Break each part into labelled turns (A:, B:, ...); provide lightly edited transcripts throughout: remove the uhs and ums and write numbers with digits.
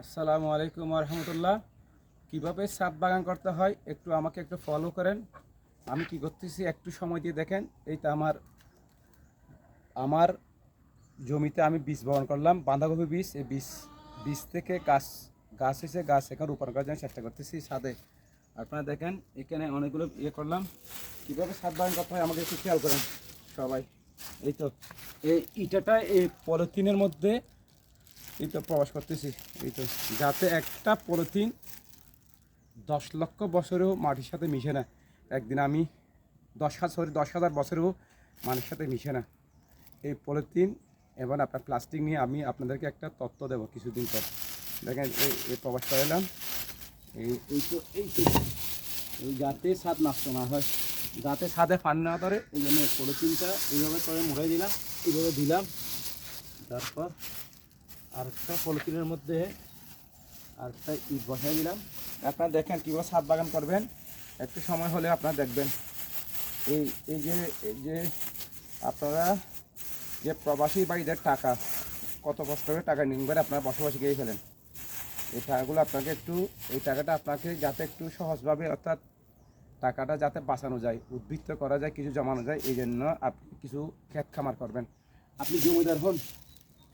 A: আসসালামু আলাইকুম রহমতুল্লাহ। কীভাবে ছাদ বাগান করতে হয় আমাকে একটু ফলো করেন। আমি কি করতেছি একটু সময় দিয়ে দেখেন। এইটা আমার আমার জমিতে আমি বীজ বপন করলাম, বাঁধাকপি বীজ। এই বীজ বীজ থেকে গাছ গাছ হয়েছে, গাছ এখন রোপণ করার জন্য চেষ্টা করতেছি ছাদে। আপনারা দেখেন এখানে অনেকগুলো করলাম। কীভাবে ছাদ বাগান করতে হয় আমাকে একটু খেয়াল করেন সবাই। এই তো এই ইটাটা এই পলিথিনের মধ্যে এই তো প্রবাস করতেছি। এই তো যাতে একটা পলিথিন 10 লক্ষ বছরেও মাটির সাথে মিশে না। একদিন আমি 10,000 বছরেও মাটির সাথে মিশে না এই পলিথিন। এবং আপনার প্লাস্টিক নিয়ে আমি আপনাদেরকে একটা তথ্য দেবো কিছুদিন পর। দেখেন এই প্রবাস করে এলাম। এই যাতে ছাদ নষ্ট না হয়, যাতে ছাদে পানি না ধরে, এই জন্য পলিথিনটা এইভাবে করে মুড়ে দিলাম, এইভাবে দিলাম। তারপর আরেকটা পলিথিনের মধ্যে আরেকটা ইট বসাই দিলাম। আপনারা দেখেন কীভাবে ছাদ বাগান করবেন। একটু সময় হলে আপনারা দেখবেন এই এই যে এই যে আপনারা যে প্রবাসী ভাইদের টাকা কত কষ্ট করে টাকা নিন করে আপনারা বসবাসী গিয়ে ফেলেন। এই টাকাগুলো আপনাকে এই টাকাটা আপনাকে যাতে একটু সহজভাবে, অর্থাৎ টাকাটা যাতে বাঁচানো যায়, উদ্বৃত্ত করা যায়, কিছু জমানো যায়, এই জন্য আপনি কিছু ক্ষেত খামার করবেন। আপনি জমিদার হন।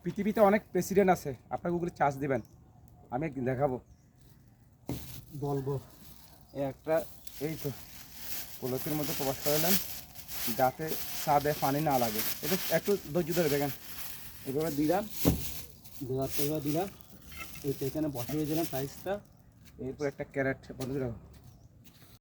A: পৃথিবীতে অনেক প্রেসিডেন্ট আছে, আপনাকে ওগুলো চার্জ দেবেন। আমি একদিন দেখাবো, বলবো। একটা এই তো পলিথিনের মধ্যে প্রবাস করলেন যাতে ছাদে পানি না লাগে। এটা একটু ধৈর্য ধরে দেখেন। এভাবে দিলাম, দেওয়ার তো এবার দিলাম। এইটা এখানে বসিয়ে দিলাম সাইজটা। এরপর একটা ক্যারেট বন্ধ দিলাম।